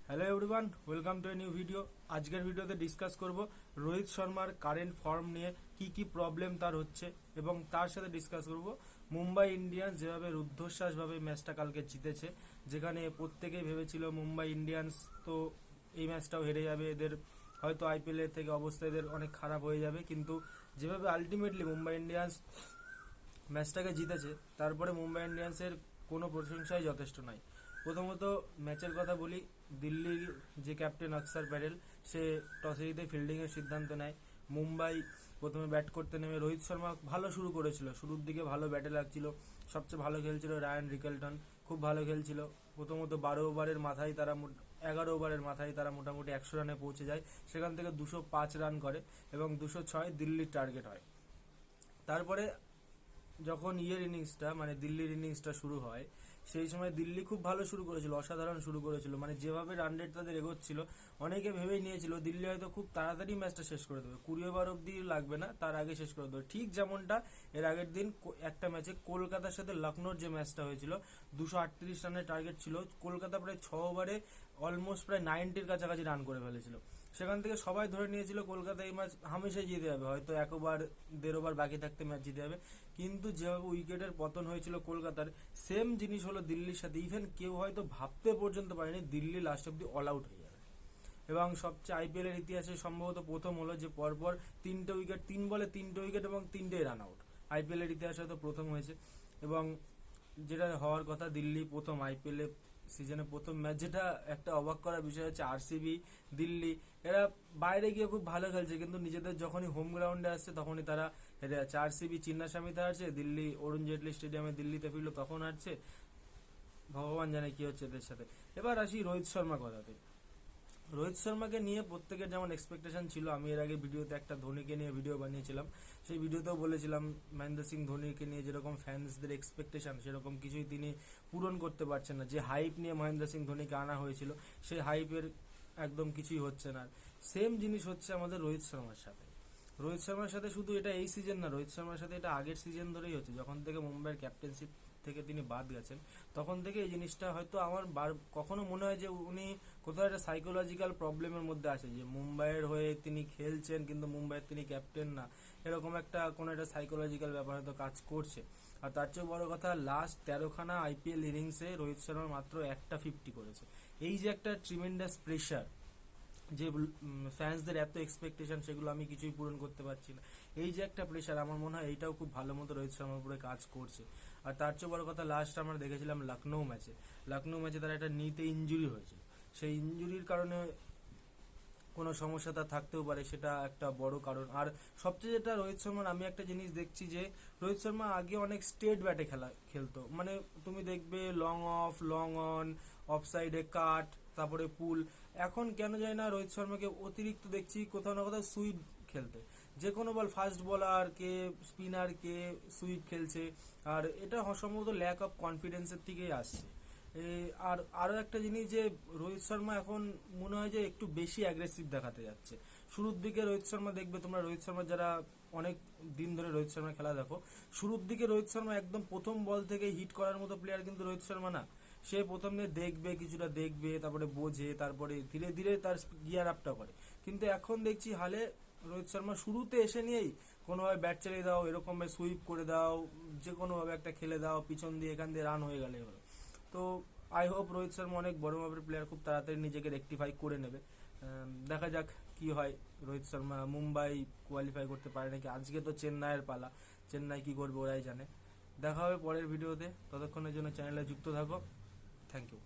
Hello everyone, welcome to a new video. আজকের ভিডিওতে discuss করব রোহিত শর্মার কারেন্ট ফর্ম নিয়ে কি কি প্রবলেম তার হচ্ছে, এবং তার সাথে ডিসকাস করব মুম্বাই ইন্ডিয়ান্স যেভাবে রুদ্ধশ্বাসভাবে ম্যাচটা কালকে জিতেছে, যেখানে প্রত্যেকেই ভেবেছিল মুম্বাই ইন্ডিয়ান্স তো এই ম্যাচটাও হেরে যাবে, এদের হয়তো আইপিএল এর থেকে অবস্থা এদের অনেক খারাপ হয়ে যাবে, কিন্তু যেভাবে আলটিমেটলি মুম্বাই ইন্ডিয়ান্স ম্যাচটাকে জিতেছে, তারপরে মুম্বাই ইন্ডিয়ান্সের কোনো প্রশংসাই যথেষ্ট নয়। প্রথমত ম্যাচের কথা বলি, দিল্লির যে ক্যাপ্টেন অক্সার প্যাটেল, সে টসে জিতে ফিল্ডিংয়ের সিদ্ধান্ত নেয়। মুম্বাই প্রথমে ব্যাট করতে নেমে রোহিত শর্মা ভালো শুরু করেছিল, শুরুর দিকে ভালো ব্যাটে লাগছিল, সবচেয়ে ভালো খেলছিল রায়ান রিকেলটন, খুব ভালো খেলছিল। প্রথমত 11 ওভারের মাথায় তারা মোটামুটি 100 রানে পৌঁছে যায়, সেখান থেকে 205 রান করে এবং 206 দিল্লির টার্গেট হয়। তারপরে যখন দিল্লির ইনিংসটা শুরু হয়, সেই সময় দিল্লি খুব ভালো শুরু করেছিল, অসাধারণ শুরু করেছিল, মানে যেভাবে রান রেট তাদের এগোচ্ছিল, অনেকে ভেবেই নিয়েছিল দিল্লি হয়তো খুব তাড়াতাড়ি ম্যাচটা শেষ করে দেবে, 20 ওভার অব্দি লাগবে না, তার আগে শেষ করে দেবে। ঠিক যেমনটা এর আগের দিন একটা ম্যাচে কলকাতার সাথে লখনৌর যে ম্যাচটা হয়েছিল, 238 রানের টার্গেট ছিল, কলকাতা প্রায় 6 ওভারে অলমোস্ট প্রায় 90-র কাছাকাছি রান করে ফেলেছিল। সেখান থেকে সবাই ধরে নিয়েছিল কলকাতা এই ম্যাচ হামেশাই জিতে যাবে, হয়তো 1 ওভার 1.5 ওভার বাকি থাকতে ম্যাচ জিতে যাবে। কিন্তু যেভাবে উইকেটের পতন হয়েছিল কলকাতার, সেম জিনিস হলো দিল্লির সাথে। ইভেন কেউ হয়তো ভাবতে পর্যন্ত পারেনি দিল্লি লাস্ট অব্দি অল আউট হয়ে যাবে, এবং সবচেয়ে আইপিএল এর ইতিহাসে সম্ভবত প্রথম হলো যে পরপর 3 উইকেট, 3 বলে 3 উইকেট এবং 3টেই রান আউট। আইপিএল এর ইতিহাসে হয়তো প্রথম হয়েছে, এবং যেটা হওয়ার কথা, দিল্লি প্রথম আইপিএল এ সিজনে প্রথম ম্যাচ, যেটা একটা অবাক করার বিষয় হচ্ছে আরসিবি দিল্লি এরা বাইরে গিয়ে খুব ভালো খেলছে, কিন্তু নিজেদের যখনই হোম গ্রাউন্ডে আসছে তখনই তারা হেরে যাচ্ছে। আরসিবি চিন্নাস্বামীতে হারছে, দিল্লি অরুণ জেটলি স্টেডিয়ামে দিল্লিতে ফিরলো তখন হারছে। ভগবান জানে কি হচ্ছে এদের সাথে। এবার আসি রোহিত শর্মার কথাতে। রোহিত শর্মাকে নিয়ে প্রত্যেকের যেমন এক্সপেকটেশন ছিল, আমি এর আগে ভিডিওতে একটা ধোনিকে নিয়ে ভিডিও বানিয়েছিলাম, সেই ভিডিওতেও বলেছিলাম মহেন্দ্র সিং ধোনিকে নিয়ে যেরকম ফ্যান্সদের এক্সপেকটেশন, সেরকম কিছুই তিনি পূরণ করতে পারছেন না। যে হাইপ নিয়ে মহেন্দ্র সিং ধোনিকে আনা হয়েছিল, সেই হাইপের একদম কিছুই হচ্ছে না। সেম জিনিস হচ্ছে আমাদের রোহিত শর্মার সাথে। রোহিত শর্মার সাথে শুধু এটা এই সিজন না, রোহিত শর্মার সাথে এটা আগের সিজন ধরেই হচ্ছে। যখন থেকে মুম্বাইয়ের ক্যাপ্টেনশিপ থেকে তিনি বাদ গেছেন, তখন থেকে এই জিনিসটা হয়তো আমার কখনো মনে হয় যে উনি কোথাও একটা সাইকোলজিক্যাল প্রবলেমের মধ্যে আছে, যে মুম্বাইয়ের হয়ে তিনি খেলছেন কিন্তু মুম্বাইয়ের তিনি ক্যাপ্টেন না, এরকম একটা কোনো একটা সাইকোলজিক্যাল ব্যাপার হয়তো কাজ করছে। আর তার চেয়েও বড় কথা, লাস্ট 13খানা আইপিএল ইনিংসে রোহিত শর্মা মাত্র একটা 50 করেছে। এই যে একটা ট্রিমেন্ডাস প্রেশার, যে ফ্যান্সদের এত এক্সপেকটেশন, সেগুলো আমি কিছুই পূরণ করতে পারছি না, এই যে একটা প্রেশার, আমার মনে হয় এইটাও খুব ভালো মতো রোহিত শর্মার উপরে কাজ করছে। আর তার চেয়ে বড় কথা, লাস্ট আমরা দেখেছিলাম লখনৌ ম্যাচে তার একটা নিতে ইঞ্জুরি হয়েছিল, সেই ইঞ্জুরির কারণে কোনো সমস্যা তার থাকতেও পারে, সেটা একটা বড় কারণ। আর সবচেয়ে যেটা রোহিত শর্মার, আমি একটা জিনিস দেখছি যে রোহিত শর্মা আগে অনেক স্ট্রেট ব্যাটে খেলতো, মানে তুমি দেখবে long of, long on, of সাইডে কাট, তারপরে পুল। এখন কেন যায় না রোহিত শর্মাকে অতিরিক্ত দেখছি কোথাও না কোথাও সুইপ খেলতে, যে কোনো বল ফাস্ট বোলার কে, স্পিনার কে সুইপ খেলছে। আর এটা সম্ভবত ল্যাক অফ কনফিডেন্সের থেকেই আসছে। আর আরো একটা জিনিস, যে রোহিত শর্মা এখন মনে হয় যে একটু বেশি অ্যাগ্রেসিভ দেখাতে যাচ্ছে। শুরুর দিকে রোহিত শর্মা দেখবে তোমরা, রোহিত শর্মা যারা অনেক দিন ধরে রোহিত শর্মা খেলা দেখো, শুরুর দিকে রোহিত শর্মা একদম প্রথম বল থেকে হিট করার মতো প্লেয়ার কিন্তু রোহিত শর্মা না। সে প্রথমে দেখবে, কিছুটা দেখবে, তারপরে বোঝে, তারপরে ধীরে ধীরে তার গিয়ার আপটা করে। কিন্তু এখন দেখছি হালে রোহিত শর্মা শুরুতে এসে নিয়েই কোনোভাবে ব্যাট চালিয়ে দাও, এরকম সুইপ করে দাও, যে কোনোভাবে একটা খেলে দাও পিছন দিয়ে, এখান দিয়ে রান হয়ে গেলে হলো। তো আই হোপ রোহিত শর্মা অনেক বড় মাপের প্লেয়ার, খুব তাড়াতাড়ি নিজেকে রেকটিফাই করে নেবে। দেখা যাক কি হয়। রোহিত শর্মা মুম্বাই কোয়ালিফাই করতে পারে নাকি। আজকে তো চেন্নাইয়ের পালা, চেন্নাই কি করবে ওরাই জানে। দেখা হবে পরের ভিডিওতে, ততক্ষণের জন্য চ্যানেলে যুক্ত থাকো। Thank you.